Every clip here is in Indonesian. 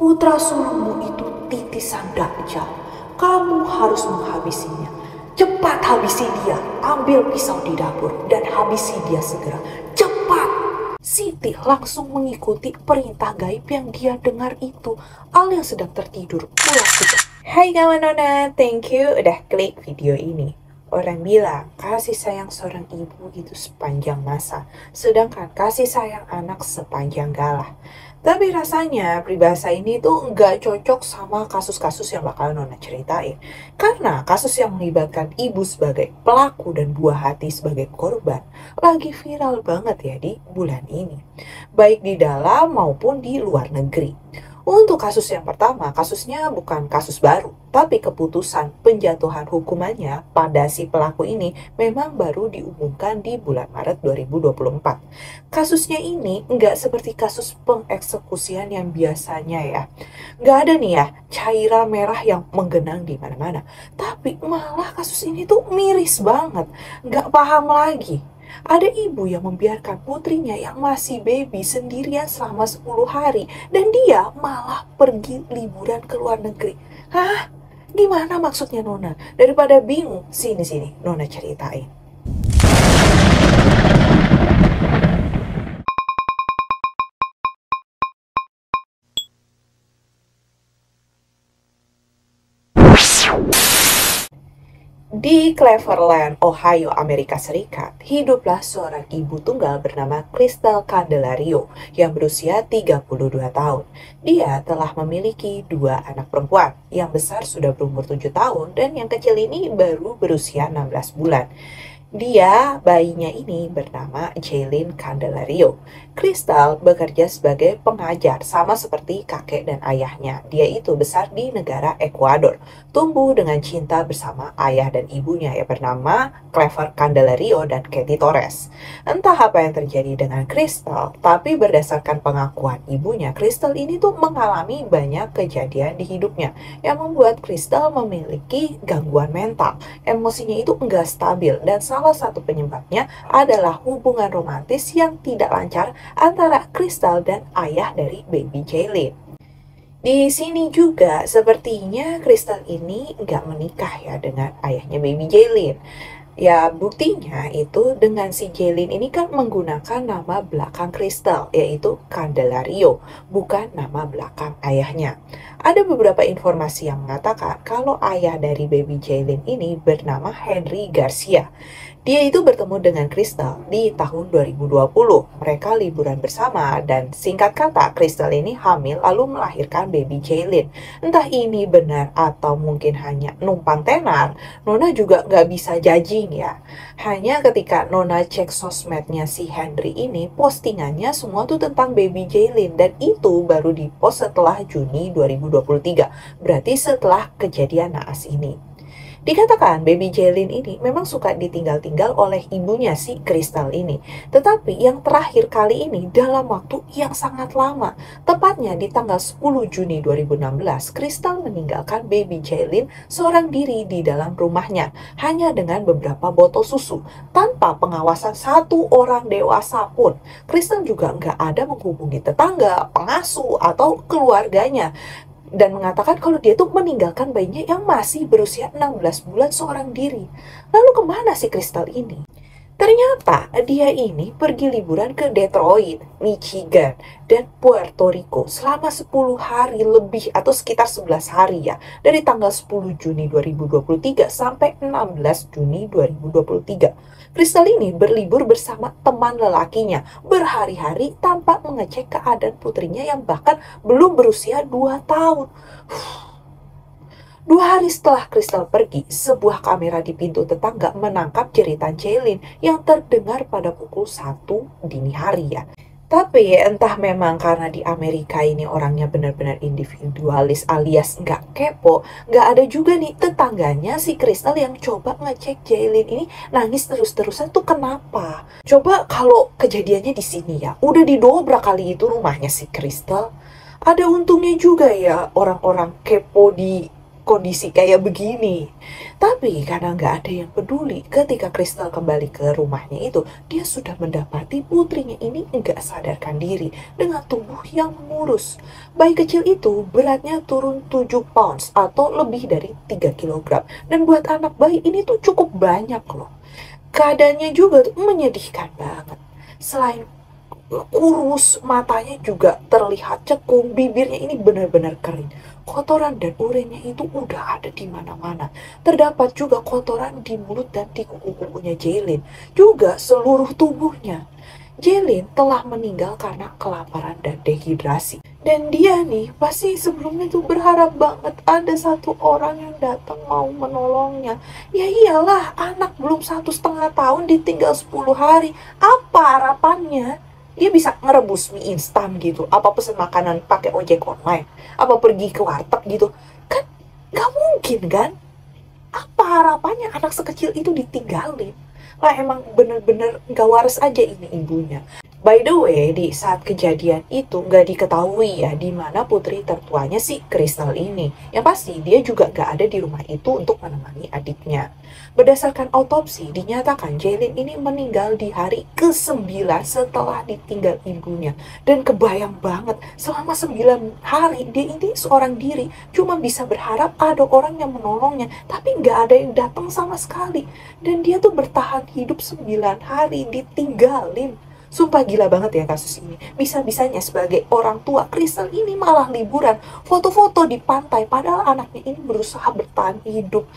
Putra sulungmu itu titisan Dajjal. Kamu harus menghabisinya. Cepat habisi dia. Ambil pisau di dapur dan habisi dia segera. Cepat! Siti langsung mengikuti perintah gaib yang dia dengar itu. Al yang sedang tertidur mulai kejang. Hai kawan Nona, thank you udah klik video ini. Orang bilang kasih sayang seorang ibu itu sepanjang masa, sedangkan kasih sayang anak sepanjang galah. Tapi rasanya peribahasa ini tuh nggak cocok sama kasus-kasus yang bakal Nona ceritain. Karena kasus yang melibatkan ibu sebagai pelaku dan buah hati sebagai korban lagi viral banget ya di bulan ini. Baik di dalam maupun di luar negeri. Untuk kasus yang pertama, kasusnya bukan kasus baru, tapi keputusan penjatuhan hukumannya pada si pelaku ini memang baru diumumkan di bulan Maret 2024. Kasusnya ini nggak seperti kasus pengeksekusian yang biasanya ya. Nggak ada nih ya cairan merah yang menggenang di mana-mana. Tapi malah kasus ini tuh miris banget, nggak paham lagi. Ada ibu yang membiarkan putrinya yang masih baby sendirian selama 10 hari dan dia malah pergi liburan ke luar negeri. Hah? Gimana maksudnya Nona? Daripada bingung, sini Nona ceritain. Di Cleveland, Ohio, Amerika Serikat, hiduplah seorang ibu tunggal bernama Crystal Candelario yang berusia 32 tahun. Dia telah memiliki 2 anak perempuan, yang besar sudah berumur 7 tahun dan yang kecil ini baru berusia 16 bulan. Bayinya ini bernama Jaylin Candelario. Crystal bekerja sebagai pengajar sama seperti kakek dan ayahnya. Dia itu besar di negara Ekuador, tumbuh dengan cinta bersama ayah dan ibunya yang bernama Clever Candelario dan Katie Torres. Entah apa yang terjadi dengan Crystal, tapi berdasarkan pengakuan ibunya, Crystal ini tuh mengalami banyak kejadian di hidupnya yang membuat Crystal memiliki gangguan mental. Emosinya itu enggak stabil dan salah satu penyebabnya adalah hubungan romantis yang tidak lancar antara Crystal dan ayah dari baby Jaylin. Di sini juga sepertinya Crystal ini nggak menikah ya dengan ayahnya baby Jaylin. Ya buktinya itu dengan si Jaylin ini kan menggunakan nama belakang Crystal yaitu Candelario, bukan nama belakang ayahnya. Ada beberapa informasi yang mengatakan kalau ayah dari baby Jaylin ini bernama Henry Garcia. Dia itu bertemu dengan Crystal di tahun 2020. Mereka liburan bersama dan singkat kata Crystal ini hamil lalu melahirkan baby Jaylin. Entah ini benar atau mungkin hanya numpang tenar, Nona juga nggak bisa judging ya. Hanya ketika Nona cek sosmednya si Henry ini, postingannya semua tuh tentang baby Jaylin dan itu baru dipost setelah Juni 2023. Berarti setelah kejadian naas ini. Dikatakan baby Jaylin ini memang suka ditinggal-tinggal oleh ibunya si Crystal ini. Tetapi yang terakhir kali ini dalam waktu yang sangat lama. Tepatnya di tanggal 10 Juni 2016, Crystal meninggalkan baby Jaylin seorang diri di dalam rumahnya. Hanya dengan beberapa botol susu. Tanpa pengawasan satu orang dewasa pun. Crystal juga nggak ada menghubungi tetangga, pengasuh, atau keluarganya. Dan mengatakan kalau dia tuh meninggalkan bayinya yang masih berusia 16 bulan seorang diri. Lalu kemana si Crystal ini? Ternyata dia ini pergi liburan ke Detroit, Michigan, dan Puerto Rico selama 10 hari lebih atau sekitar 11 hari ya. Dari tanggal 10 Juni 2023 sampai 16 Juni 2023. Crystal ini berlibur bersama teman lelakinya berhari-hari tanpa mengecek keadaan putrinya yang bahkan belum berusia 2 tahun. 2 hari setelah Crystal pergi, sebuah kamera di pintu tetangga menangkap jeritan Jaylin yang terdengar pada pukul 1 dini hari ya. Tapi entah memang karena di Amerika ini orangnya benar-benar individualis alias nggak kepo, nggak ada juga nih tetangganya si Crystal yang coba ngecek Jaylin ini nangis terus-terusan tuh kenapa? Coba kalau kejadiannya di sini ya, udah didobrak kali itu rumahnya si Crystal. Ada untungnya juga ya orang-orang kepo di kondisi kayak begini. Tapi karena nggak ada yang peduli, ketika Crystal kembali ke rumahnya itu, dia sudah mendapati putrinya ini nggak sadarkan diri dengan tubuh yang mengurus. Bayi kecil itu beratnya turun 7 pounds atau lebih dari 3 kilogram. Dan buat anak bayi ini tuh cukup banyak loh. Keadaannya juga tuh menyedihkan banget. Selain kurus, matanya juga terlihat cekung, bibirnya ini benar-benar kering. Kotoran dan urinnya itu udah ada di mana-mana. Terdapat juga kotoran di mulut dan di kuku-kukunya Jaylin, juga seluruh tubuhnya. Jaylin telah meninggal karena kelaparan dan dehidrasi. Dan dia nih pasti sebelumnya tuh berharap banget ada satu orang yang datang mau menolongnya. Ya iyalah, anak belum 1,5 tahun ditinggal 10 hari. Apa harapannya? Dia bisa ngerebus mie instan gitu, apa pesen makanan pakai ojek online, apa pergi ke warteg gitu, kan nggak mungkin kan. Apa harapannya anak sekecil itu ditinggalin? Lah emang bener-bener nggak waras aja ini ibunya. By the way, di saat kejadian itu nggak diketahui ya di mana putri tertuanya si Crystal ini. Yang pasti dia juga nggak ada di rumah itu untuk menemani adiknya. Berdasarkan autopsi, dinyatakan Jaylin ini meninggal di hari ke-9 setelah ditinggal ibunya. Dan kebayang banget, selama 9 hari dia ini seorang diri, cuma bisa berharap ada orang yang menolongnya, tapi nggak ada yang datang sama sekali. Dan dia tuh bertahan hidup 9 hari ditinggalin. Sumpah gila banget ya kasus ini. Bisa-bisanya sebagai orang tua, Crystal ini malah liburan, foto-foto di pantai, padahal anaknya ini berusaha bertahan hidup.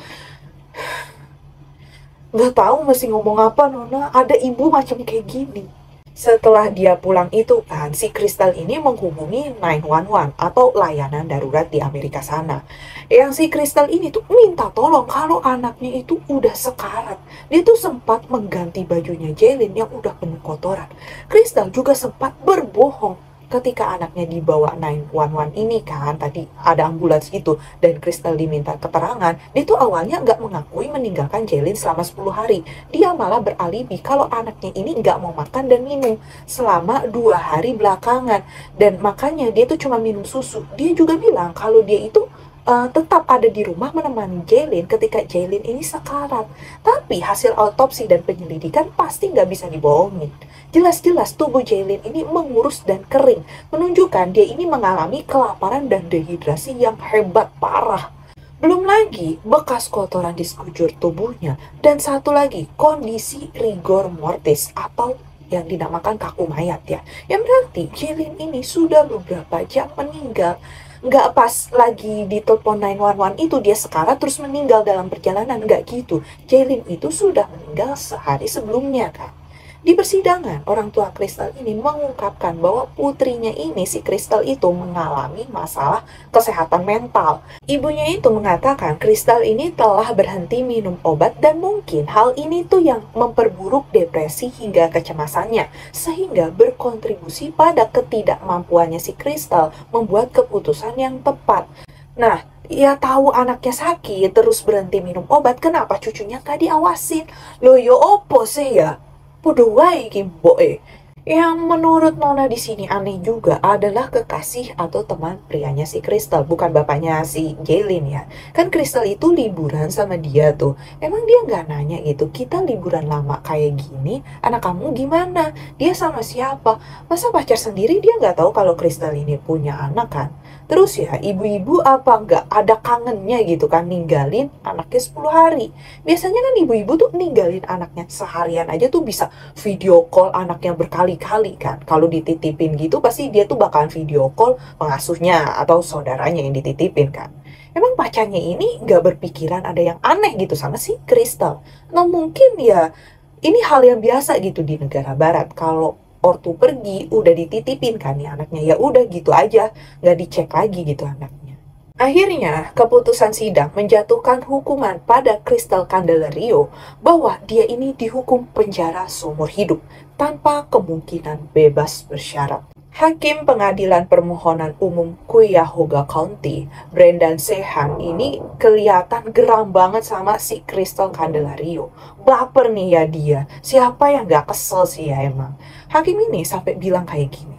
Nggak tahu mesti ngomong apa, Nona. Ada ibu macam kayak gini. Setelah dia pulang itu kan, si Crystal ini menghubungi 911 atau layanan darurat di Amerika sana. Yang si Crystal ini tuh minta tolong kalau anaknya itu udah sekarat. Dia tuh sempat mengganti bajunya Jaylin yang udah penuh kotoran. Crystal juga sempat berbohong ketika anaknya dibawa 911 ini kan, tadi ada ambulans itu, dan Crystal diminta keterangan. Dia tuh awalnya nggak mengakui meninggalkan Jaylin selama 10 hari. Dia malah beralibi kalau anaknya ini nggak mau makan dan minum selama 2 hari belakangan. Dan makanya dia tuh cuma minum susu. Dia juga bilang kalau dia itu tetap ada di rumah menemani Jaylin ketika Jaylin ini sekarat. Tapi hasil autopsi dan penyelidikan pasti nggak bisa dibohongin. Jelas-jelas tubuh Jaylin ini mengurus dan kering, menunjukkan dia ini mengalami kelaparan dan dehidrasi yang hebat parah. Belum lagi bekas kotoran di sekujur tubuhnya, dan satu lagi kondisi rigor mortis atau yang dinamakan kaku mayat ya. Yang berarti Jaylin ini sudah beberapa jam meninggal. Nggak pas lagi di telepon 911 itu dia sekarat terus meninggal dalam perjalanan, nggak gitu. Jaylin itu sudah meninggal sehari sebelumnya kan. Di persidangan, orang tua Crystal ini mengungkapkan bahwa putrinya ini, si Crystal itu mengalami masalah kesehatan mental. Ibunya itu mengatakan Crystal ini telah berhenti minum obat dan mungkin hal ini tuh yang memperburuk depresi hingga kecemasannya, sehingga berkontribusi pada ketidakmampuannya si Crystal membuat keputusan yang tepat. Nah, ia tahu anaknya sakit terus berhenti minum obat, kenapa cucunya gak diawasin? Loh yo opo sih ya? Podo wae iki mboke. Yang menurut Nona di sini aneh juga adalah kekasih atau teman prianya si Crystal, bukan bapaknya si Jaylin ya. Kan Crystal itu liburan sama dia tuh. Emang dia nggak nanya gitu, kita liburan lama kayak gini, anak kamu gimana? Dia sama siapa? Masa pacar sendiri dia nggak tahu kalau Crystal ini punya anak kan? Terus ya, ibu-ibu apa nggak ada kangennya gitu kan ninggalin anaknya 10 hari. Biasanya kan ibu-ibu tuh ninggalin anaknya seharian aja tuh bisa video call anaknya berkali-kali kan. Kalau dititipin gitu pasti dia tuh bakalan video call pengasuhnya atau saudaranya yang dititipin kan. Emang pacarnya ini nggak berpikiran ada yang aneh gitu sama si Crystal? Nah mungkin ya ini hal yang biasa gitu di negara barat. Kalau ortu pergi udah dititipin kan ya anaknya, ya udah gitu aja, nggak dicek lagi gitu anaknya. Akhirnya keputusan sidang menjatuhkan hukuman pada Crystal Candelario bahwa dia ini dihukum penjara seumur hidup tanpa kemungkinan bebas bersyarat. Hakim Pengadilan Permohonan Umum Cuyahoga County, Brendan Sheehan ini kelihatan geram banget sama si Crystal Candelario. Baper nih ya dia. Siapa yang gak kesel sih ya emang. Hakim ini sampai bilang kayak gini.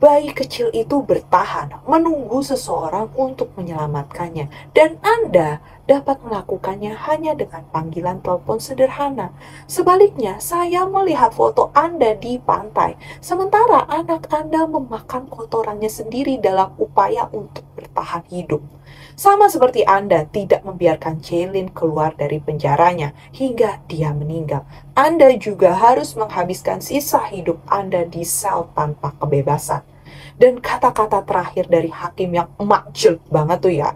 bayi kecil itu bertahan, menunggu seseorang untuk menyelamatkannya. Dan Anda dapat melakukannya hanya dengan panggilan telepon sederhana. Sebaliknya, saya melihat foto Anda di pantai, sementara anak Anda memakan kotorannya sendiri dalam upaya untuk bertahan hidup. Sama seperti Anda tidak membiarkan Jaylin keluar dari penjaranya hingga dia meninggal, Anda juga harus menghabiskan sisa hidup Anda di sel tanpa kebebasan. Dan kata-kata terakhir dari hakim yang makjul banget tuh ya.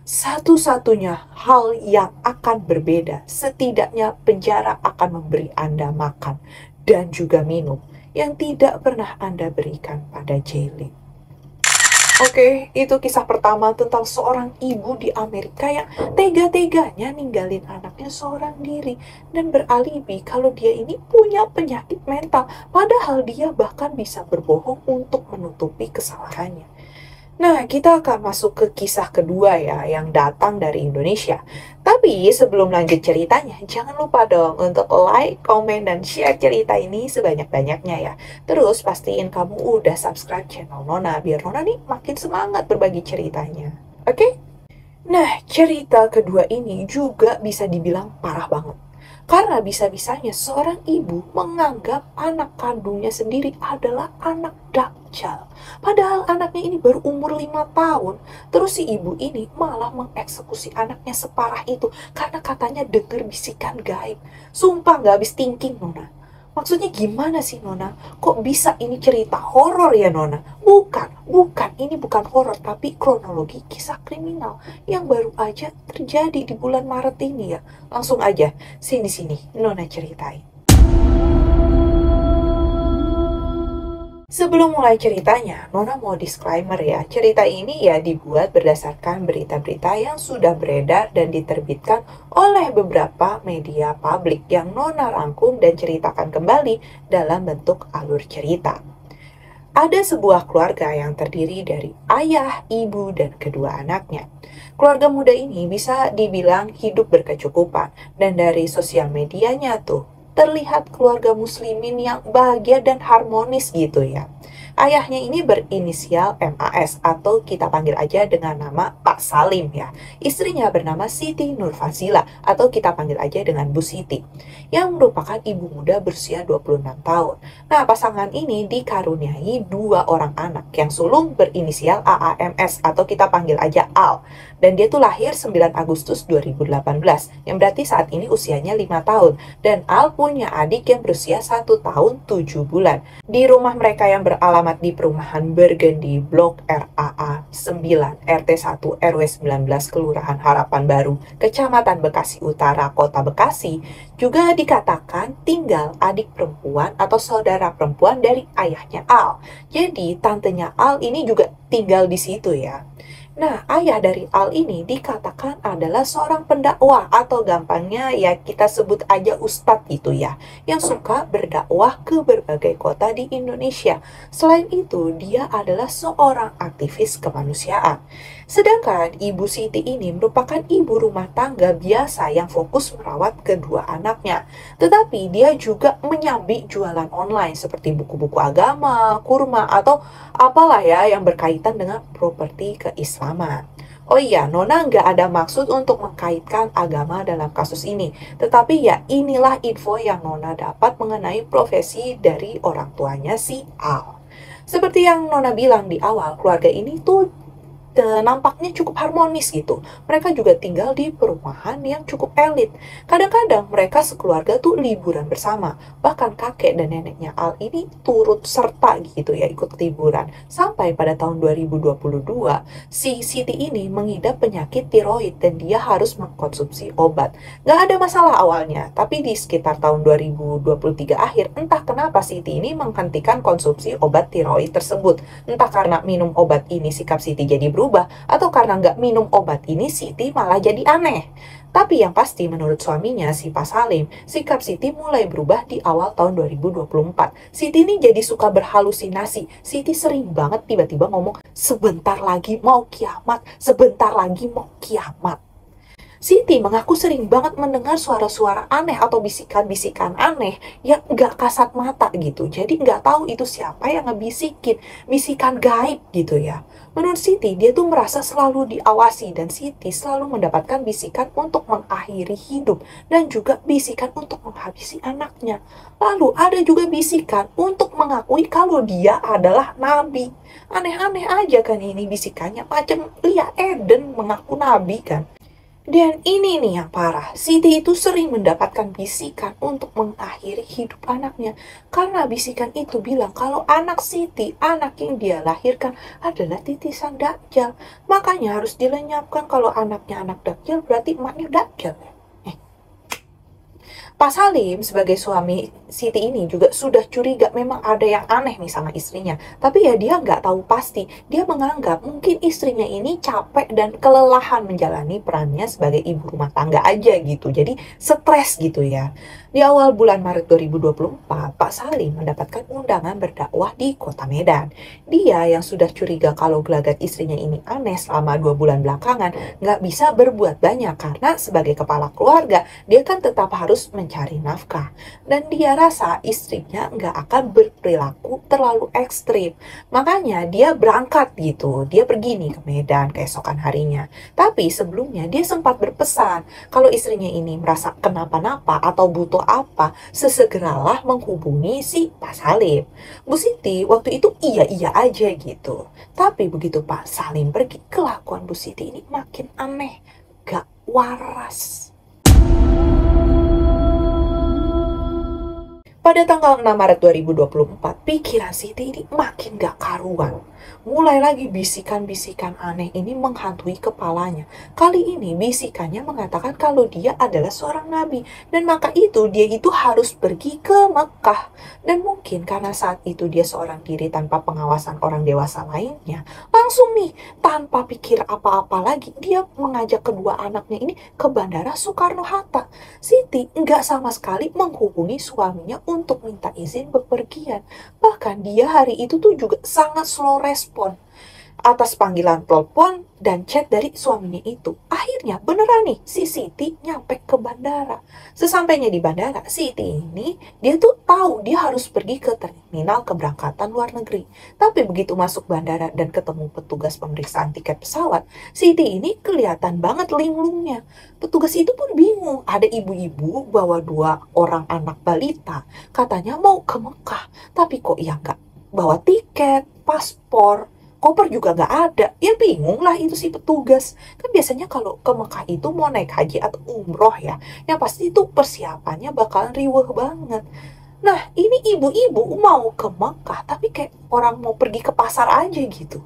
Satu-satunya hal yang akan berbeda, setidaknya penjara akan memberi Anda makan dan juga minum yang tidak pernah Anda berikan pada Jaylin. Oke, itu kisah pertama tentang seorang ibu di Amerika yang tega-teganya ninggalin anaknya seorang diri dan beralibi kalau dia ini punya penyakit mental, padahal dia bahkan bisa berbohong untuk menutupi kesalahannya. Nah, kita akan masuk ke kisah kedua ya, yang datang dari Indonesia. Tapi sebelum lanjut ceritanya, jangan lupa dong untuk like, komen, dan share cerita ini sebanyak-banyaknya ya. Terus pastiin kamu udah subscribe channel Nona, biar Nona nih makin semangat berbagi ceritanya. Oke? Nah, cerita kedua ini juga bisa dibilang parah banget. Karena bisa-bisanya seorang ibu menganggap anak kandungnya sendiri adalah anak dakjal. Padahal anaknya ini baru umur 5 tahun. Terus si ibu ini malah mengeksekusi anaknya separah itu karena katanya dengar bisikan gaib. Sumpah gak habis thinking, Nona. Maksudnya gimana sih, Nona? Kok bisa ini cerita horor ya, Nona? Bukan. Ini bukan horor, tapi kronologi kisah kriminal yang baru aja terjadi di bulan Maret ini ya. Langsung aja, sini, Nona ceritain. Sebelum mulai ceritanya, Nona mau disclaimer ya. Cerita ini ya dibuat berdasarkan berita-berita yang sudah beredar dan diterbitkan oleh beberapa media publik yang Nona rangkum dan ceritakan kembali dalam bentuk alur cerita. Ada sebuah keluarga yang terdiri dari ayah, ibu, dan kedua anaknya. Keluarga muda ini bisa dibilang hidup berkecukupan, dan dari sosial medianya tuh terlihat keluarga muslimin yang bahagia dan harmonis gitu ya. Ayahnya ini berinisial MAS atau kita panggil aja dengan nama Pak Salim ya. Istrinya bernama Siti Nurfazila atau kita panggil aja dengan Bu Siti, yang merupakan ibu muda berusia 26 tahun. Nah, pasangan ini dikaruniai 2 orang anak yang sulung berinisial AAMS atau kita panggil aja Al. Dan dia tuh lahir 9 Agustus 2018, yang berarti saat ini usianya 5 tahun. Dan Al punya adik yang berusia 1 tahun 7 bulan. Di rumah mereka yang beralamat di perumahan Burgundy, Blok RAA 9, RT 1, RW 19, Kelurahan Harapan Baru, Kecamatan Bekasi Utara, Kota Bekasi, juga dikatakan tinggal adik perempuan atau saudara perempuan dari ayahnya Al. Jadi tantenya Al ini juga tinggal di situ ya. Nah, ayah dari Al ini dikatakan adalah seorang pendakwah atau gampangnya ya kita sebut aja ustadz gitu ya, yang suka berdakwah ke berbagai kota di Indonesia. Selain itu, dia adalah seorang aktivis kemanusiaan. Sedangkan Ibu Siti ini merupakan ibu rumah tangga biasa yang fokus merawat kedua anaknya. Tetapi dia juga menyambi jualan online seperti buku-buku agama, kurma, atau apalah ya yang berkaitan dengan properti keislaman. Oh iya, Nona nggak ada maksud untuk mengkaitkan agama dalam kasus ini. Tetapi ya inilah info yang Nona dapat mengenai profesi dari orang tuanya si Al. Seperti yang Nona bilang di awal, keluarga ini tuh nampaknya cukup harmonis gitu. Mereka juga tinggal di perumahan yang cukup elit. Kadang-kadang mereka sekeluarga tuh liburan bersama. Bahkan kakek dan neneknya Al ini turut serta gitu ya ikut liburan. Sampai pada tahun 2022, si Siti ini mengidap penyakit tiroid dan dia harus mengkonsumsi obat. Gak ada masalah awalnya, tapi di sekitar tahun 2023 akhir, entah kenapa Siti ini menghentikan konsumsi obat tiroid tersebut. Entah karena minum obat ini sikap Siti jadi berubah, atau karena nggak minum obat ini Siti malah jadi aneh. Tapi yang pasti menurut suaminya si Pak Salim, sikap Siti mulai berubah di awal tahun 2024. Siti ini jadi suka berhalusinasi. Siti sering banget tiba-tiba ngomong, sebentar lagi mau kiamat, sebentar lagi mau kiamat. Siti mengaku sering banget mendengar suara-suara aneh atau bisikan-bisikan aneh yang nggak kasat mata gitu. Jadi nggak tahu itu siapa yang ngebisikin, bisikan gaib gitu ya. Menurut Siti, dia tuh merasa selalu diawasi dan Siti selalu mendapatkan bisikan untuk mengakhiri hidup dan juga bisikan untuk menghabisi anaknya. Lalu ada juga bisikan untuk mengakui kalau dia adalah nabi. Aneh-aneh aja kan ini bisikannya, macam Lia Eden mengaku nabi kan. Dan ini nih yang parah, Siti itu sering mendapatkan bisikan untuk mengakhiri hidup anaknya. Karena bisikan itu bilang kalau anak Siti, anak yang dia lahirkan adalah titisan Dajjal. Makanya harus dilenyapkan kalau anaknya anak Dajjal, berarti emaknya Dajjal. Pak Salim sebagai suami Siti ini juga sudah curiga memang ada yang aneh nih sama istrinya. Tapi ya dia nggak tahu pasti. Dia menganggap mungkin istrinya ini capek dan kelelahan menjalani perannya sebagai ibu rumah tangga aja gitu. Jadi stres gitu ya. Di awal bulan Maret 2024, Pak Salim mendapatkan undangan berdakwah di kota Medan. Dia yang sudah curiga kalau gelagat istrinya ini aneh selama 2 bulan belakangan nggak bisa berbuat banyak karena sebagai kepala keluarga dia kan tetap harus mencari nafkah. Dan dia rasa istrinya nggak akan berperilaku terlalu ekstrim. Makanya dia berangkat gitu. Dia pergi nih ke Medan keesokan harinya. Tapi sebelumnya dia sempat berpesan kalau istrinya ini merasa kenapa-napa atau butuh apa, sesegeralah menghubungi si Pak Salim. Bu Siti waktu itu iya-iya aja gitu. Tapi begitu Pak Salim pergi, kelakuan Bu Siti ini makin aneh. Gak waras. Pada tanggal 6 Maret 2024, pikiran Siti ini makin gak karuan. Mulai lagi bisikan-bisikan aneh ini menghantui kepalanya. Kali ini bisikannya mengatakan kalau dia adalah seorang nabi. Dan maka itu dia itu harus pergi ke Mekah. Dan mungkin karena saat itu dia seorang diri tanpa pengawasan orang dewasa lainnya. Langsung nih, tanpa pikir apa-apa lagi, dia mengajak kedua anaknya ini ke Bandara Soekarno-Hatta. Siti nggak sama sekali menghubungi suaminya untuk minta izin bepergian. Bahkan dia hari itu tuh juga sangat slow respon atas panggilan telepon dan chat dari suaminya itu. Akhirnya beneran nih si Siti nyampe ke bandara. Sesampainya di bandara, Siti ini dia tuh tahu dia harus pergi ke terminal keberangkatan luar negeri. Tapi begitu masuk bandara dan ketemu petugas pemeriksaan tiket pesawat, Siti ini kelihatan banget linglungnya. Petugas itu pun bingung. Ada ibu-ibu bawa 2 orang anak balita, katanya mau ke Mekah. Tapi kok ya nggak bawa tiket, paspor, koper juga nggak ada. Ya bingung lah itu si petugas. Kan biasanya kalau ke Mekah itu mau naik haji atau umroh ya. Yang pasti itu persiapannya bakalan riweh banget. Nah ini ibu-ibu mau ke Mekah tapi kayak orang mau pergi ke pasar aja gitu.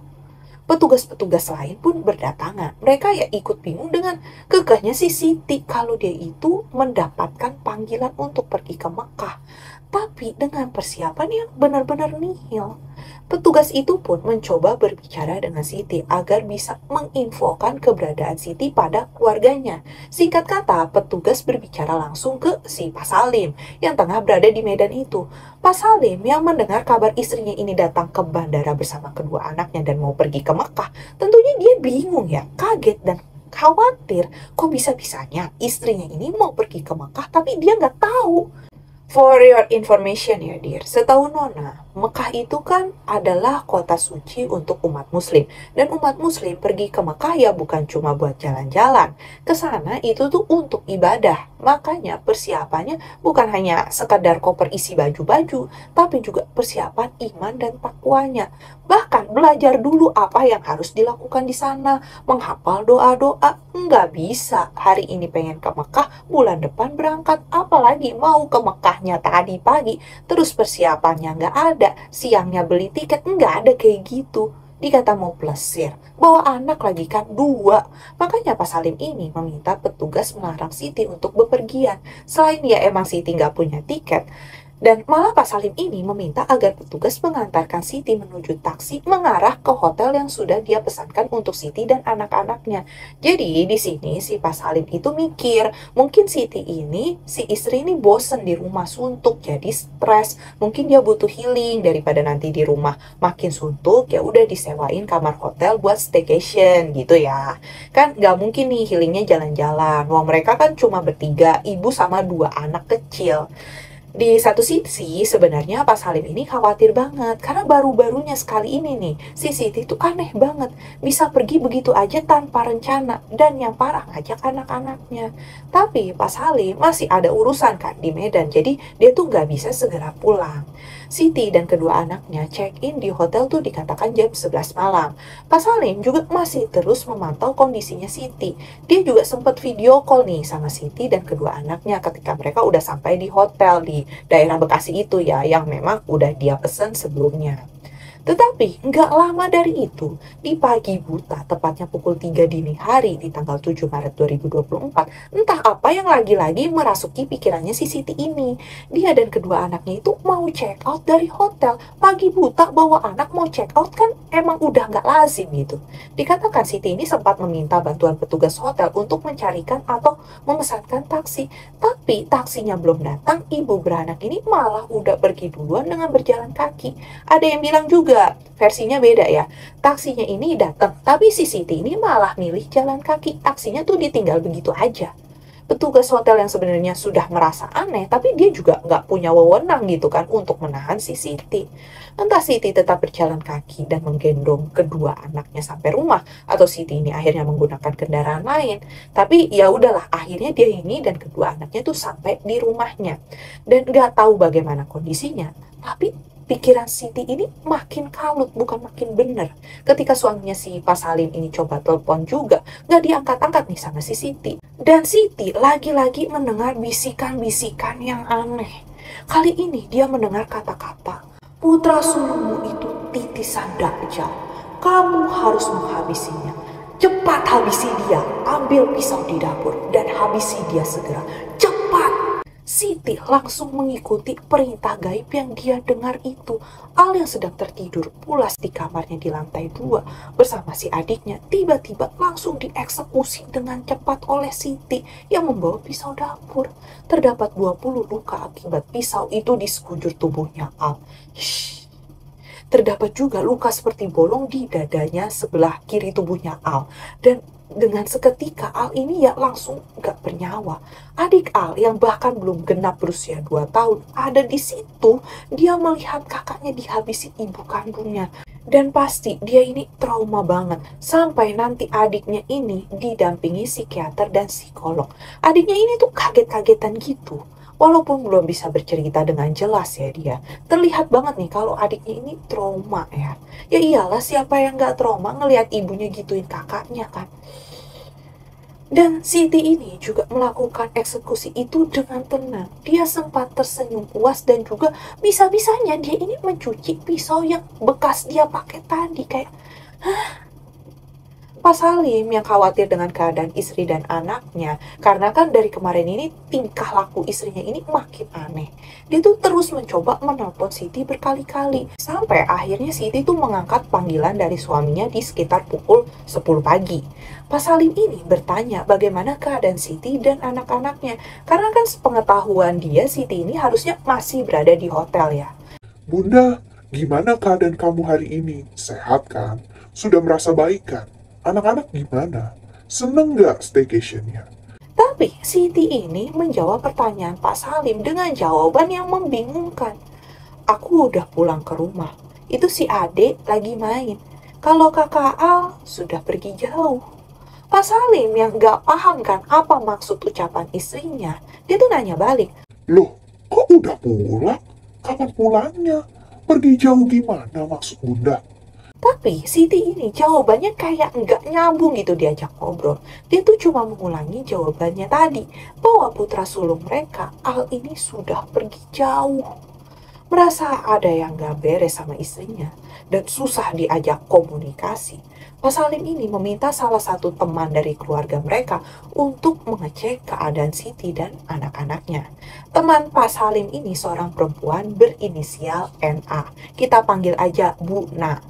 Petugas-petugas lain pun berdatangan. Mereka ya ikut bingung dengan kekehnya si Siti kalau dia itu mendapatkan panggilan untuk pergi ke Mekah. Tapi dengan persiapan yang benar-benar nihil. Petugas itu pun mencoba berbicara dengan Siti agar bisa menginfokan keberadaan Siti pada keluarganya. Singkat kata, petugas berbicara langsung ke si Pak Salim yang tengah berada di Medan itu. Pak Salim yang mendengar kabar istrinya ini datang ke bandara bersama kedua anaknya dan mau pergi ke Mekah, tentunya dia bingung ya, kaget dan khawatir. Kok bisa-bisanya istrinya ini mau pergi ke Mekah tapi dia nggak tahu. For your information ya dear, setahu Nona, Mekah itu kan adalah kota suci untuk umat muslim. Dan umat muslim pergi ke Mekah ya bukan cuma buat jalan-jalan. Ke sana itu tuh untuk ibadah. Makanya persiapannya bukan hanya sekadar koper isi baju-baju, tapi juga persiapan iman dan takwanya. Bahkan belajar dulu apa yang harus dilakukan di sana, menghafal doa-doa. Nggak bisa hari ini pengen ke Mekah, bulan depan berangkat, apalagi mau ke Mekahnya tadi pagi, terus persiapannya nggak ada, siangnya beli tiket, nggak ada kayak gitu. Dikata mau plesir, bawa anak lagi kan 2. Makanya Pak Salim ini meminta petugas melarang Siti untuk bepergian. Selain ya emang Siti nggak punya tiket, Dan malah Pak Salim ini meminta agar petugas mengantarkan Siti menuju taksi mengarah ke hotel yang sudah dia pesankan untuk Siti dan anak-anaknya. Jadi di sini si Pak Salim itu mikir, mungkin Siti ini, si istri ini bosen di rumah suntuk, jadi stres. Mungkin dia butuh healing daripada nanti di rumah makin suntuk, ya udah disewain kamar hotel buat staycation gitu ya. Kan nggak mungkin nih healingnya jalan-jalan. Wah mereka kan cuma bertiga, ibu sama dua anak kecil. Di satu sisi sebenarnya Pak Salim ini khawatir banget karena baru-barunya sekali ini nih si Siti itu aneh banget bisa pergi begitu aja tanpa rencana dan yang parah ngajak anak-anaknya. Tapi Pak Salim masih ada urusan kan di Medan jadi dia tuh nggak bisa segera pulang. Siti dan kedua anaknya check-in di hotel tuh dikatakan jam 11 malam. Pak Salim juga masih terus memantau kondisinya Siti. Dia juga sempat video call nih sama Siti dan kedua anaknya ketika mereka udah sampai di hotel di daerah Bekasi itu ya, yang memang udah dia pesen sebelumnya. Tetapi nggak lama dari itu, di pagi buta, tepatnya pukul 3 dini hari di tanggal 7 Maret 2024, entah apa yang lagi-lagi merasuki pikirannya si Siti ini. Dia dan kedua anaknya itu mau check out dari hotel. Pagi buta bawa anak mau check out kan emang udah nggak lazim gitu. Dikatakan Siti ini sempat meminta bantuan petugas hotel untuk mencarikan atau memesankan taksi. Tapi taksinya belum datang, ibu beranak ini malah udah pergi duluan dengan berjalan kaki. Ada yang bilang juga, versinya beda ya. Taksinya ini datang, tapi si Siti ini malah milih jalan kaki. Taksinya tuh ditinggal begitu aja. Petugas hotel yang sebenarnya sudah merasa aneh, tapi dia juga nggak punya wewenang gitu kan untuk menahan si Siti. Entah Siti tetap berjalan kaki dan menggendong kedua anaknya sampai rumah, atau Siti ini akhirnya menggunakan kendaraan lain. Tapi ya udahlah, akhirnya dia ini dan kedua anaknya tuh sampai di rumahnya. Dan nggak tahu bagaimana kondisinya, tapi pikiran Siti ini makin kalut, bukan makin bener. Ketika suaminya si Pak Salim ini coba telepon juga, nggak diangkat-angkat nih sama si Siti. Dan Siti lagi-lagi mendengar bisikan-bisikan yang aneh. Kali ini dia mendengar kata-kata, putra sulungmu itu titisan Dajjal. Kamu harus menghabisinya. Cepat habisi dia, ambil pisau di dapur, dan habisi dia segera. Cepat! Siti langsung mengikuti perintah gaib yang dia dengar itu. Al yang sedang tertidur pulas di kamarnya di lantai 2 bersama si adiknya tiba-tiba langsung dieksekusi dengan cepat oleh Siti yang membawa pisau dapur. Terdapat 20 luka akibat pisau itu di sekujur tubuhnya Al. Shh. Terdapat juga luka seperti bolong di dadanya sebelah kiri tubuhnya Al. Dan dengan seketika Al ini ya langsung gak bernyawa. Adik Al yang bahkan belum genap berusia 2 tahun ada di situ. Dia melihat kakaknya dihabisi ibu kandungnya. Dan pasti dia ini trauma banget. Sampai nanti adiknya ini didampingi psikiater dan psikolog. Adiknya ini tuh kaget-kagetan gitu. Walaupun belum bisa bercerita dengan jelas ya dia. Terlihat banget nih kalau adiknya ini trauma ya. Ya iyalah siapa yang gak trauma ngelihat ibunya gituin kakaknya kan. Dan Siti ini juga melakukan eksekusi itu dengan tenang. Dia sempat tersenyum puas dan juga bisa-bisanya dia ini mencuci pisau yang bekas dia pakai tadi. Kayak, hah? Pak Salim yang khawatir dengan keadaan istri dan anaknya. Karena kan dari kemarin ini tingkah laku istrinya ini makin aneh. Dia tuh terus mencoba menelpon Siti berkali-kali. Sampai akhirnya Siti tuh mengangkat panggilan dari suaminya di sekitar pukul 10 pagi. Pak Salim ini bertanya bagaimana keadaan Siti dan anak-anaknya. Karena kan sepengetahuan dia Siti ini harusnya masih berada di hotel ya. Bunda, gimana keadaan kamu hari ini? Sehat kan? Sudah merasa baik kan? Anak-anak gimana? Seneng nggak staycationnya? Tapi Siti ini menjawab pertanyaan Pak Salim dengan jawaban yang membingungkan. Aku udah pulang ke rumah. Itu si Ade lagi main. Kalau kakak Al sudah pergi jauh. Pak Salim yang gak paham kan apa maksud ucapan istrinya. Dia tuh nanya balik. Loh, kok udah pulang? Kapan pulangnya? Pergi jauh gimana maksud Bunda? Tapi Siti ini jawabannya kayak nggak nyambung gitu diajak ngobrol. Dia tuh cuma mengulangi jawabannya tadi. Bahwa putra sulung mereka, Al ini sudah pergi jauh. Merasa ada yang gak beres sama istrinya. Dan susah diajak komunikasi. Pak Salim ini meminta salah satu teman dari keluarga mereka untuk mengecek keadaan Siti dan anak-anaknya. Teman Pak Salim ini seorang perempuan berinisial NA. Kita panggil aja Bu Na.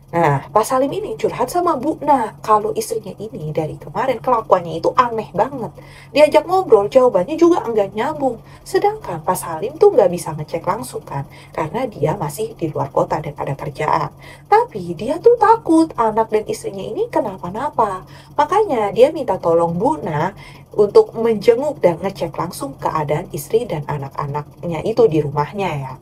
Nah, Pak Salim ini curhat sama Bu Na kalau istrinya ini dari kemarin kelakuannya itu aneh banget. Diajak ngobrol, jawabannya juga enggak nyambung. Sedangkan Pak Salim tuh nggak bisa ngecek langsung kan, karena dia masih di luar kota dan ada kerjaan. Tapi dia tuh takut anak dan istrinya ini kenapa-napa. Makanya dia minta tolong Bu Na untuk menjenguk dan ngecek langsung keadaan istri dan anak-anaknya itu di rumahnya ya.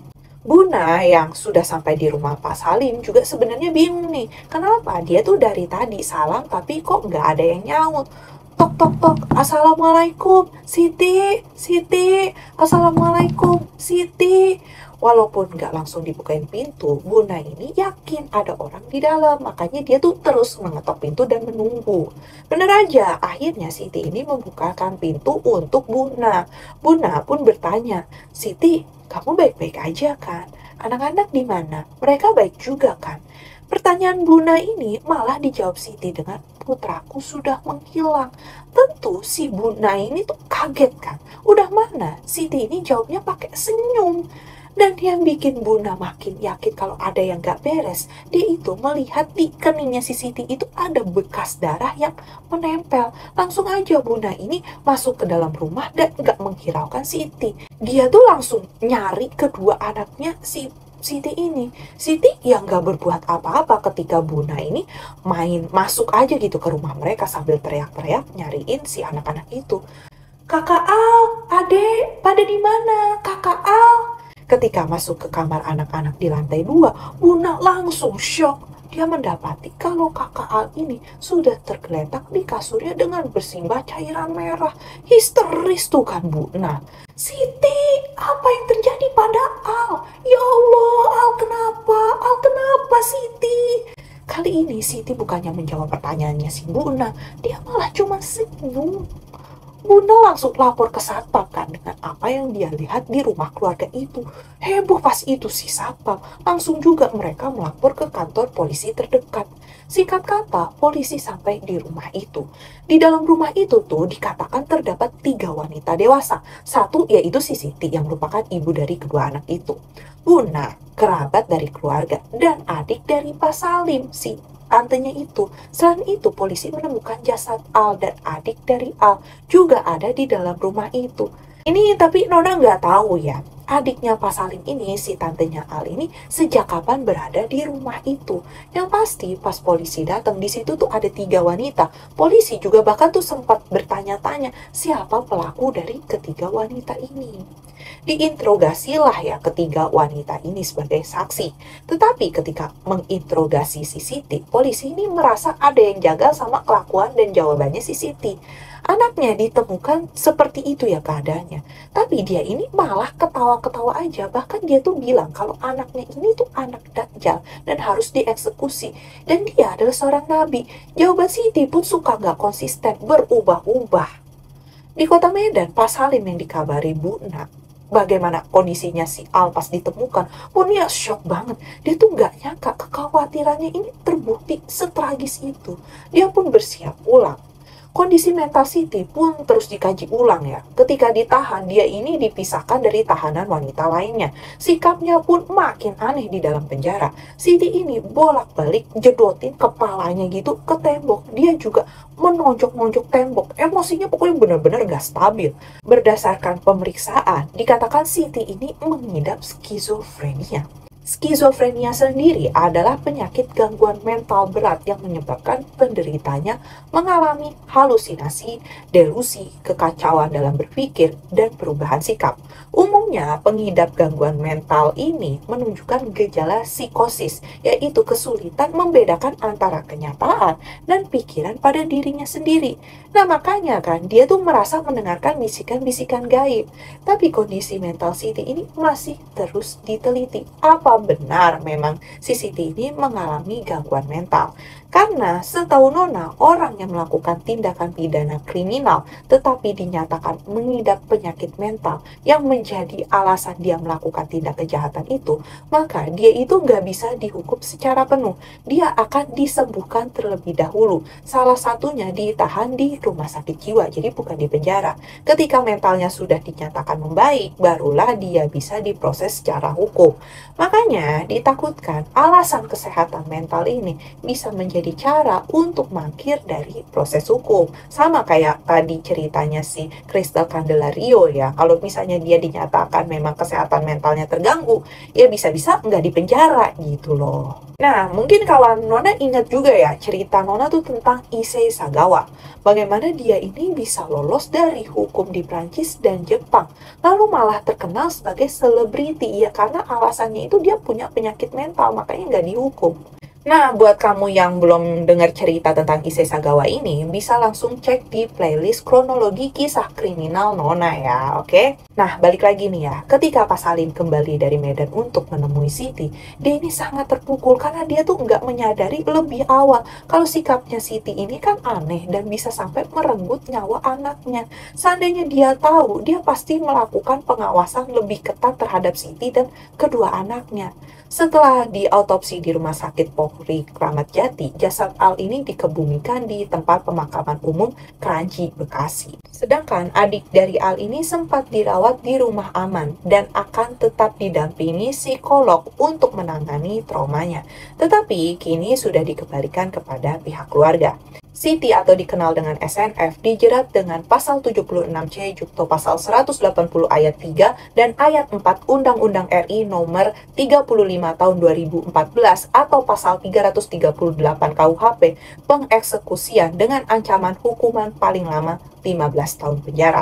Buna yang sudah sampai di rumah Pak Salim juga sebenarnya bingung nih. Kenapa dia tuh dari tadi salam tapi kok nggak ada yang nyaut. Tok tok tok, Assalamualaikum, Siti, Siti, Assalamualaikum, Siti. Walaupun nggak langsung dibukain pintu, Buna ini yakin ada orang di dalam. Makanya dia tuh terus mengetok pintu dan menunggu. Bener aja, akhirnya Siti ini membukakan pintu untuk Buna. Buna pun bertanya, Siti, kamu baik-baik aja kan? Anak-anak di mana? Mereka baik juga kan? Pertanyaan Buna ini malah dijawab Siti dengan putraku sudah menghilang. Tentu si Buna ini tuh kaget kan. Udah mana? Siti ini jawabnya pakai senyum. Dan yang bikin Buna makin yakin kalau ada yang gak beres, dia itu melihat di keningnya si Siti itu ada bekas darah yang menempel. Langsung aja Buna ini masuk ke dalam rumah dan gak menghiraukan Siti. Dia tuh langsung nyari kedua anaknya si Siti ini. Siti yang gak berbuat apa-apa ketika Buna ini main masuk aja gitu ke rumah mereka sambil teriak-teriak nyariin si anak-anak itu. Kakak Al, adek, pada di mana? Kakak Al. Ketika masuk ke kamar anak-anak di lantai 2, Buna langsung syok. Dia mendapati kalau kakak Al ini sudah tergeletak di kasurnya dengan bersimbah cairan merah. Histeris tuh kan Buna. Siti, apa yang terjadi pada Al? Ya Allah, Al kenapa? Al kenapa Siti? Kali ini Siti bukannya menjawab pertanyaannya si Buna, dia malah cuma senyum. Bunda langsung lapor ke satpam kan dengan apa yang dia lihat di rumah keluarga itu. Heboh pas itu si satpam. Langsung juga mereka melapor ke kantor polisi terdekat. Singkat kata, polisi sampai di rumah itu. Di dalam rumah itu tuh dikatakan terdapat 3 wanita dewasa. Satu yaitu si Siti yang merupakan ibu dari kedua anak itu. Buna, kerabat dari keluarga, dan adik dari Pak Salim, si tantenya itu. Selain itu, polisi menemukan jasad Al dan adik dari Al juga ada di dalam rumah itu. Ini tapi Nona nggak tahu ya, adiknya Pak Salim ini, si tantenya Al ini, sejak kapan berada di rumah itu. Yang pasti pas polisi datang di situ tuh ada 3 wanita. Polisi juga bahkan tuh sempat bertanya-tanya siapa pelaku dari ketiga wanita ini. Diinterogasilah ya ketiga wanita ini sebagai saksi. Tetapi ketika menginterogasi si Siti, polisi ini merasa ada yang jagal sama kelakuan dan jawabannya si Siti. Anaknya ditemukan seperti itu ya keadaannya. Tapi dia ini malah ketawa-ketawa aja. Bahkan dia tuh bilang kalau anaknya ini tuh anak Dajjal dan harus dieksekusi. Dan dia adalah seorang nabi. Jawaban Siti pun suka gak konsisten, berubah-ubah. Di kota Medan, Pak Salim yang dikabari Buna bagaimana kondisinya si Al pas ditemukan, pun dia shock banget. Dia tuh gak nyangka kekhawatirannya ini terbukti setragis itu. Dia pun bersiap pulang. Kondisi mental Siti pun terus dikaji ulang ya. Ketika ditahan, dia ini dipisahkan dari tahanan wanita lainnya. Sikapnya pun makin aneh di dalam penjara. Siti ini bolak-balik jedotin kepalanya gitu ke tembok. Dia juga menonjok-nonjok tembok. Emosinya pokoknya benar-benar gak stabil. Berdasarkan pemeriksaan, dikatakan Siti ini mengidap skizofrenia. Skizofrenia sendiri adalah penyakit gangguan mental berat yang menyebabkan penderitanya mengalami halusinasi, delusi, kekacauan dalam berpikir, dan perubahan sikap. Umumnya, pengidap gangguan mental ini menunjukkan gejala psikosis, yaitu kesulitan membedakan antara kenyataan dan pikiran pada dirinya sendiri. Nah, makanya kan dia tuh merasa mendengarkan bisikan-bisikan gaib. Tapi kondisi mental Siti ini masih terus diteliti. Apa benar memang si Siti ini mengalami gangguan mental? Karena setahu Nona, orang yang melakukan tindakan pidana kriminal tetapi dinyatakan mengidap penyakit mental yang menjadi alasan dia melakukan tindak kejahatan itu, maka dia itu nggak bisa dihukum secara penuh. Dia akan disembuhkan terlebih dahulu. Salah satunya ditahan di rumah sakit jiwa, jadi bukan di penjara. Ketika mentalnya sudah dinyatakan membaik, barulah dia bisa diproses secara hukum. Makanya ditakutkan alasan kesehatan mental ini bisa menjadi cara untuk mangkir dari proses hukum. Sama kayak tadi ceritanya si Crystal Candelario ya. Kalau misalnya dia dinyatakan memang kesehatan mentalnya terganggu, ya bisa-bisa nggak dipenjara gitu loh. Nah, mungkin kawan Nona ingat juga ya cerita Nona tuh tentang Issei Sagawa. Bagaimana dia ini bisa lolos dari hukum di Prancis dan Jepang. Lalu malah terkenal sebagai selebriti ya karena alasannya itu dia punya penyakit mental, makanya nggak dihukum. Nah, buat kamu yang belum dengar cerita tentang Issei Sagawa ini, bisa langsung cek di playlist kronologi kisah kriminal Nona ya, oke? Nah, balik lagi nih ya, ketika Pak Salim kembali dari Medan untuk menemui Siti, dia ini sangat terpukul karena dia tuh nggak menyadari lebih awal kalau sikapnya Siti ini kan aneh dan bisa sampai merenggut nyawa anaknya. Seandainya dia tahu, dia pasti melakukan pengawasan lebih ketat terhadap Siti dan kedua anaknya. Setelah diautopsi di Rumah Sakit Polri Kramat Jati, jasad Al ini dikebumikan di tempat pemakaman umum Kranji, Bekasi. Sedangkan adik dari Al ini sempat dirawat di rumah aman dan akan tetap didampingi psikolog untuk menangani traumanya. Tetapi kini sudah dikembalikan kepada pihak keluarga. Siti atau dikenal dengan SNF dijerat dengan pasal 76C Jungto pasal 180 ayat 3 dan ayat 4 Undang-Undang RI nomor 35 tahun 2014 atau pasal 338 KUHP pengeksekusian dengan ancaman hukuman paling lama 15 tahun penjara.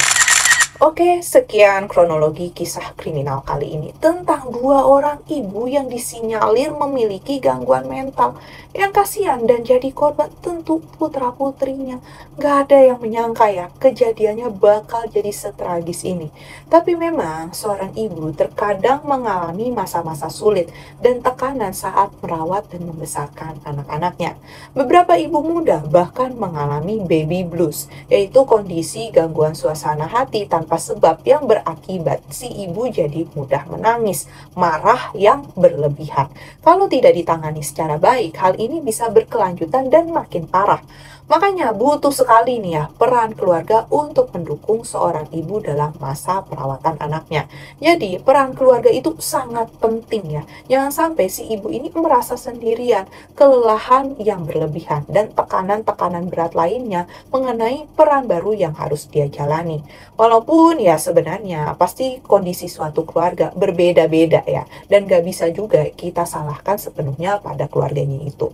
Oke, sekian kronologi kisah kriminal kali ini tentang dua orang ibu yang disinyalir memiliki gangguan mental. Yang kasihan dan jadi korban tentu putra-putrinya. Gak ada yang menyangka ya, kejadiannya bakal jadi setragis ini. Tapi memang seorang ibu terkadang mengalami masa-masa sulit dan tekanan saat merawat dan membesarkan anak-anaknya. Beberapa ibu muda bahkan mengalami baby blues, yaitu kondisi gangguan suasana hati tanpa sebab yang berakibat si ibu jadi mudah menangis, marah yang berlebihan. Kalau tidak ditangani secara baik, hal ini bisa berkelanjutan dan makin parah. Makanya butuh sekali nih ya peran keluarga untuk mendukung seorang ibu dalam masa perawatan anaknya. Jadi peran keluarga itu sangat penting ya. Jangan sampai si ibu ini merasa sendirian, kelelahan yang berlebihan, dan tekanan-tekanan berat lainnya mengenai peran baru yang harus dia jalani. Walaupun ya sebenarnya pasti kondisi suatu keluarga berbeda-beda ya. Dan gak bisa juga kita salahkan sepenuhnya pada keluarganya itu.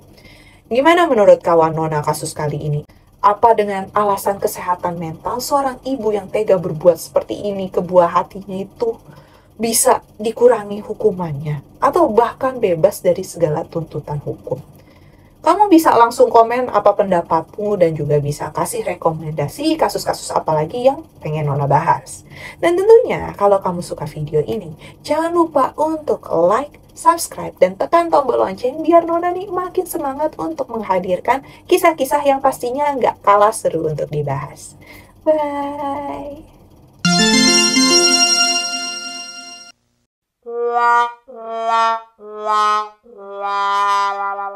Gimana menurut kawan Nona kasus kali ini? Apa dengan alasan kesehatan mental seorang ibu yang tega berbuat seperti ini ke buah hatinya itu bisa dikurangi hukumannya? Atau bahkan bebas dari segala tuntutan hukum? Kamu bisa langsung komen apa pendapatmu dan juga bisa kasih rekomendasi kasus-kasus apa lagi yang pengen Nona bahas. Dan tentunya kalau kamu suka video ini, jangan lupa untuk like, subscribe, dan tekan tombol lonceng biar Nona nih makin semangat untuk menghadirkan kisah-kisah yang pastinya nggak kalah seru untuk dibahas. Bye! La la la la la la